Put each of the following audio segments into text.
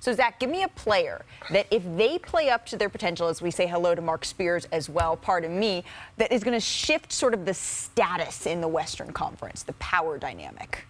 So, Zach, give me a player that if they play up to their potential, as we say hello to Mark Spears as well, pardon me, that is going to shift sort of the status in the Western Conference, the power dynamic.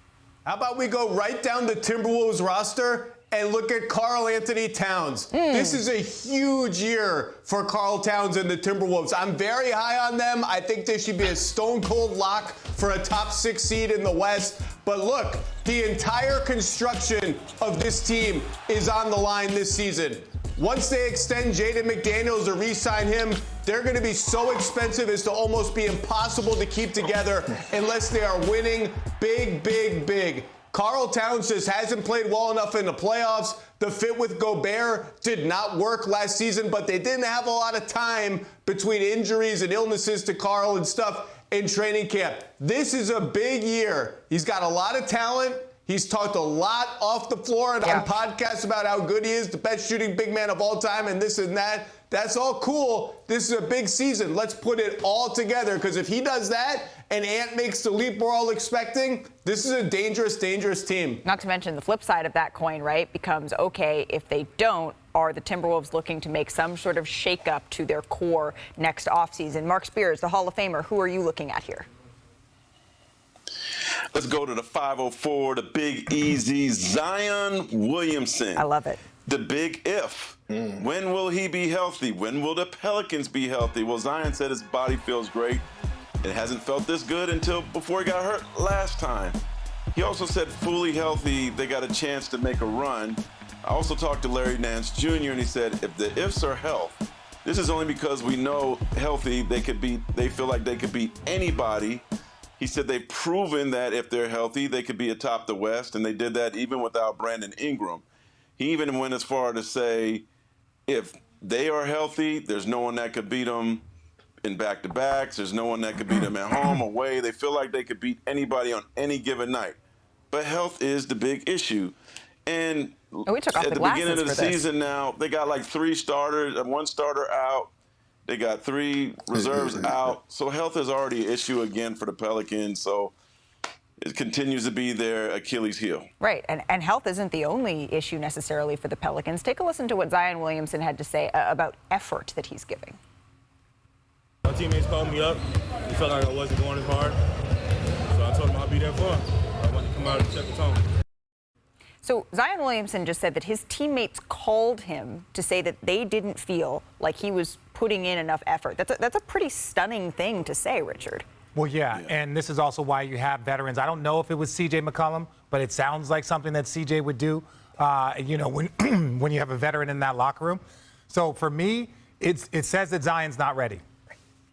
How about we go right down the Timberwolves roster and look at Karl Anthony Towns. This is a huge year for Karl Towns and the Timberwolves. I'm very high on them. I think they should be a stone-cold lock for a top 6 seed in the West. But look, the entire construction of this team is on the line this season. Once they extend Jaden McDaniels or re-sign him, they're going to be so expensive as to almost be impossible to keep together unless they are winning big, big, big. Karl Towns just hasn't played well enough in the playoffs. The fit with Gobert did not work last season, but they didn't have a lot of time between injuries and illnesses to Karl and stuff in training camp. This is a big year. He's got a lot of talent. He's talked a lot off the floor and on podcasts about how good he is, the best shooting big man of all time, and this and that. That's all cool. This is a big season. Let's put it all together, because if he does that and Ant makes the leap we're all expecting, this is a dangerous, dangerous team. Not to mention the flip side of that coin, right, becomes, okay, if they don't, are the Timberwolves looking to make some sort of shakeup to their core next offseason? Mark Spears, the Hall of Famer, who are you looking at here? Let's go to the 504, the Big Easy, Zion Williamson. I love it. The big if. When will he be healthy? When will the Pelicans be healthy? Well, Zion said his body feels great. It hasn't felt this good until before he got hurt last time. He also said fully healthy, they got a chance to make a run. I also talked to Larry Nance Jr. and he said if the ifs are health, this is only because we know healthy they feel like they could beat anybody. He said they've proven that if they're healthy, they could be atop the West, and they did that even without Brandon Ingram. He even went as far to say if they are healthy, there's no one that could beat them in back-to-backs. There's no one that could beat them at home, away. They feel like they could beat anybody on any given night. But health is the big issue. And we took off at the the beginning of the for this. season now, they got like 3 starters and 1 starter out. They got 3 reserves out. So health is already an issue again for the Pelicans. So it continues to be their Achilles heel. Right, and health isn't the only issue necessarily for the Pelicans. Take a listen to what Zion Williamson had to say about effort that he's giving. My teammates called me up. They felt like I wasn't going as hard. So I told them I'll be there for them. I wanted to come out and check the tone. So Zion Williamson just said that his teammates called him to say that they didn't feel like he was putting in enough effort. That's a pretty stunning thing to say, Richard. Well, yeah, and this is also why you have veterans. I don't know if it was C.J. McCollum, but it sounds like something that C.J. would do, when when you have a veteran in that locker room. So for me, it says that Zion's not ready.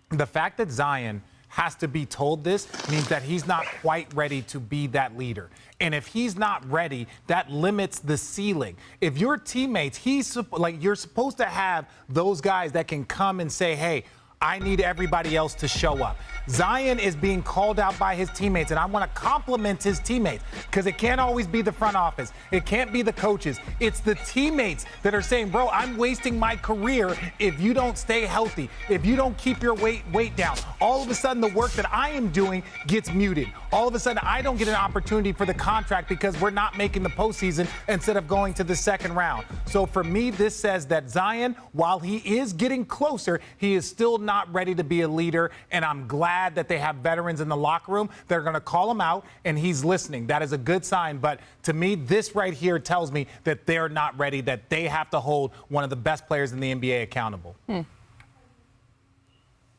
The fact that Zion has to be told this means that he's not quite ready to be that leader. And if he's not ready, that limits the ceiling. If your teammates, you're supposed to have those guys that can come and say, hey, I need everybody else to show up. Zion is being called out by his teammates, and I want to compliment his teammates because it can't always be the front office. It can't be the coaches. It's the teammates that are saying, bro, I'm wasting my career if you don't stay healthy, if you don't keep your weight down. All of a sudden, the work that I am doing gets muted. All of a sudden, I don't get an opportunity for the contract because we're not making the postseason instead of going to the second round. So for me, this says that Zion, while he is getting closer, he is still not ready to be a leader, and I'm glad that they have veterans in the locker room that are going to call him out, and he's listening. That is a good sign, but to me, this right here tells me that they're not ready, that they have to hold one of the best players in the NBA accountable.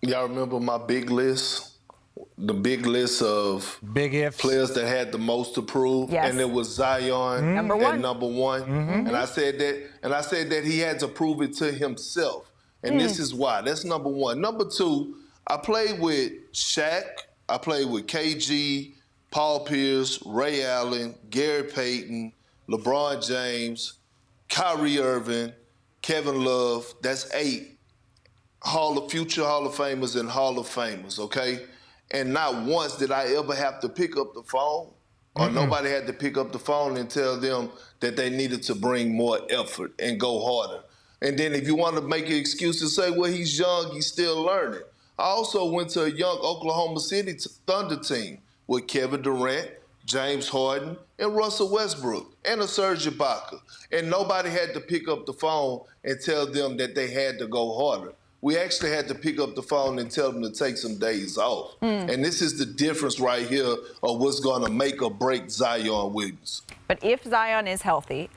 Y'all remember my big list? The big list of big ifs, players that had the most to prove, yes. And it was Zion number one. at number one. And I said that he had to prove it to himself. And this is why. That's number one. Number two, I played with Shaq. I played with KG, Paul Pierce, Ray Allen, Gary Payton, LeBron James, Kyrie Irving, Kevin Love. That's 8 future Hall of Famers and Hall of Famers, okay? And not once did I ever have to pick up the phone or nobody had to pick up the phone and tell them that they needed to bring more effort and go harder. And then if you want to make an excuse to say, well, he's young, he's still learning. I also went to a young Oklahoma City Thunder team with Kevin Durant, James Harden, and Russell Westbrook, and a Serge Ibaka. And nobody had to pick up the phone and tell them that they had to go harder. We actually had to pick up the phone and tell them to take some days off. And this is the difference right here of what's going to make or break Zion Williamson. But if Zion is healthy,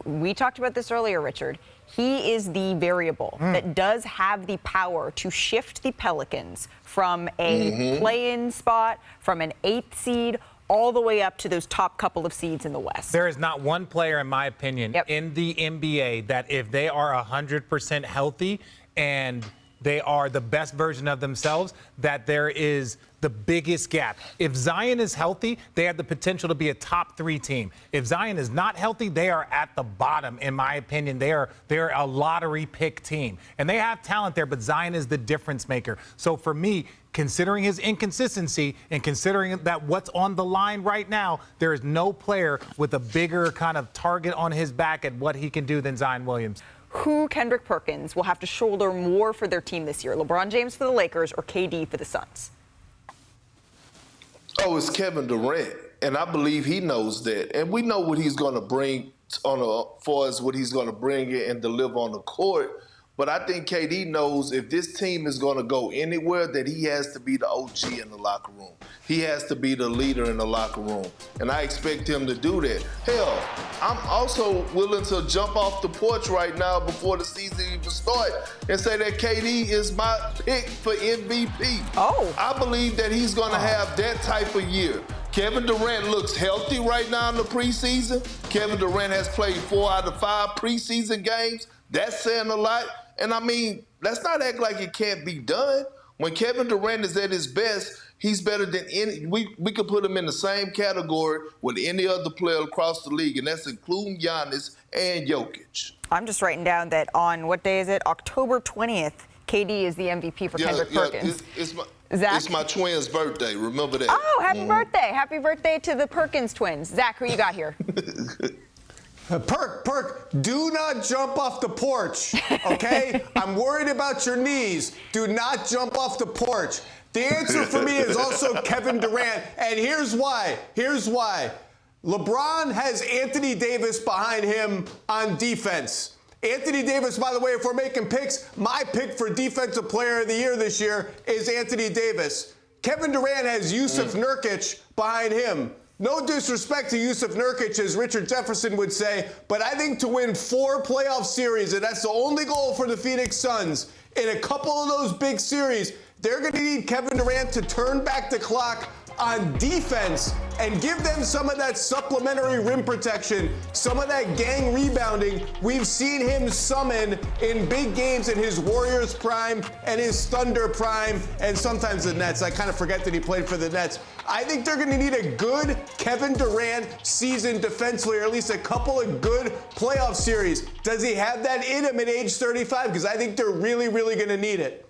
we talked about this earlier, Richard, he is the variable that does have the power to shift the Pelicans from a play-in spot, from an 8th seed, all the way up to those top couple of seeds in the West. There is not one player, in my opinion, in the NBA that if they are 100% healthy and they are the best version of themselves, that there is the biggest gap. If Zion is healthy, they have the potential to be a top 3 team. If Zion is not healthy, they are at the bottom, in my opinion. They're a lottery pick team. And they have talent there, but Zion is the difference maker. So for me, considering his inconsistency and considering that what's on the line right now, there is no player with a bigger kind of target on his back at what he can do than Zion Williams. Who, Kendrick Perkins, will have to shoulder more for their team this year? LeBron James for the Lakers or KD for the Suns? Oh, it's Kevin Durant, and I believe he knows that. And we know what he's going to bring far as what he's going to bring and deliver on the court. But I think KD knows if this team is going to go anywhere, that he has to be the OG in the locker room. He has to be the leader in the locker room. And I expect him to do that. Hell, I'm also willing to jump off the porch right now before the season even starts and say that KD is my pick for MVP. Oh. I believe that he's going to have that type of year. Kevin Durant looks healthy right now in the preseason. Kevin Durant has played 4 out of 5 preseason games. That's saying a lot. And I mean, let's not act like it can't be done. When Kevin Durant is at his best, he's better than any. We could put him in the same category with any other player across the league, and that's including Giannis and Jokic. I'm just writing down that on, what day is it? October 20th, KD is the MVP for Kendrick Perkins. It's my twins' birthday. Remember that. Oh, happy birthday. Happy birthday to the Perkins twins. Zach, who you got here? Perk, do not jump off the porch, okay? I'm worried about your knees. Do not jump off the porch. The answer for me is also Kevin Durant, and here's why. LeBron has Anthony Davis behind him on defense. Anthony Davis, by the way, if we're making picks, my pick for Defensive Player of the Year this year is Anthony Davis. Kevin Durant has Yusuf Nurkic behind him. No disrespect to Yusuf Nurkic, as Richard Jefferson would say, but I think to win 4 playoff series, and that's the only goal for the Phoenix Suns, in a couple of those big series, they're going to need Kevin Durant to turn back the clock on defense and give them some of that supplementary rim protection, some of that gang rebounding we've seen him summon in big games in his Warriors prime and his Thunder prime and sometimes the Nets. I kind of forget that he played for the Nets. I think they're going to need a good Kevin Durant season defensively, or at least a couple of good playoff series. Does he have that in him at age 35? Because I think they're really, really going to need it.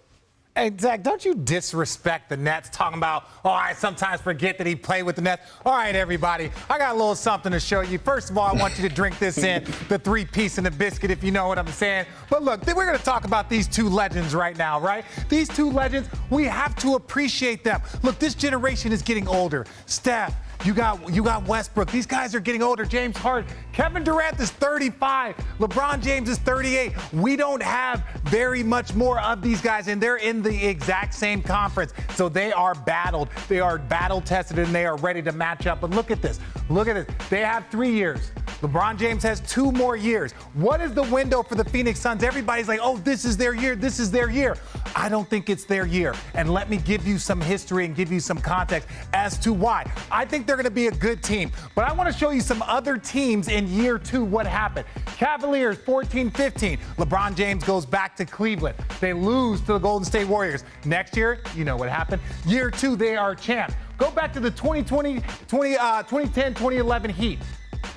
Hey, Zach, don't you disrespect the Nets talking about, oh, I sometimes forget that he played with the Nets. All right, everybody, I got a little something to show you. First of all, I want you to drink this in, the 3-piece and the biscuit, if you know what I'm saying. But look, we're going to talk about these 2 legends right now, right? These 2 legends, we have to appreciate them. Look, this generation is getting older. Steph, you got Westbrook. These guys are getting older. James Harden. Kevin Durant is 35. LeBron James is 38. We don't have very much more of these guys, and they're in the exact same conference. So they are battled. They are battle-tested, and they are ready to match up. But look at this. Look at this. They have 3 years. LeBron James has 2 more years. What is the window for the Phoenix Suns? Everybody's like, oh, this is their year. This is their year. I don't think it's their year. And let me give you some history and give you some context as to why. I think they're going to be a good team. But I want to show you some other teams in year 2, what happened. Cavaliers, 14-15. LeBron James goes back to Cleveland. They lose to the Golden State Warriors. Next year, you know what happened. Year 2, they are champs. Go back to the 2010, 2011 Heat.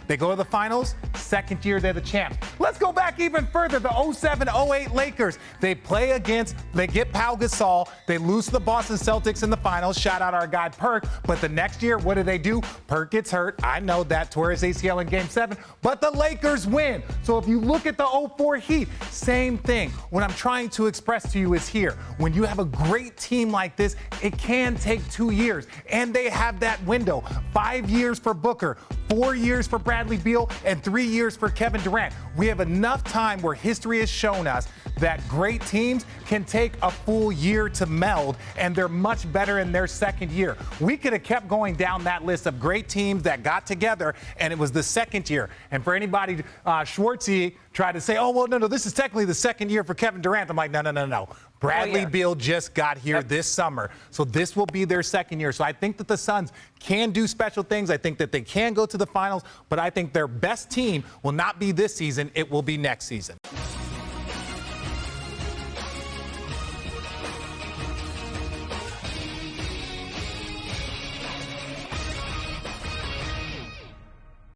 They go to the finals. Second year, they're the champs. Let's go back even further. The 07-08 Lakers. They get Pau Gasol. They lose to the Boston Celtics in the finals. Shout out our guy Perk. But the next year, what do? Perk gets hurt. I know that, tore his ACL in Game 7. But the Lakers win. So if you look at the 04 Heat, same thing. What I'm trying to express to you is here. When you have a great team like this, it can take 2 years. And they have that window. 5 years for Booker, 4 years for Bradley Beal, and 3 years for Kevin Durant. We have enough time where history has shown us that great teams can take a full year to meld, and they're much better in their second year. We could have kept going down that list of great teams that got together, and it was the second year. And for anybody, Schwartzy tried to say, oh, well, no, this is technically the second year for Kevin Durant. I'm like, no. Bradley Beal just got here this summer, so this will be their second year. So I think that the Suns can do special things. I think that they can go to the finals, but I think their best team will not be this season. It will be next season.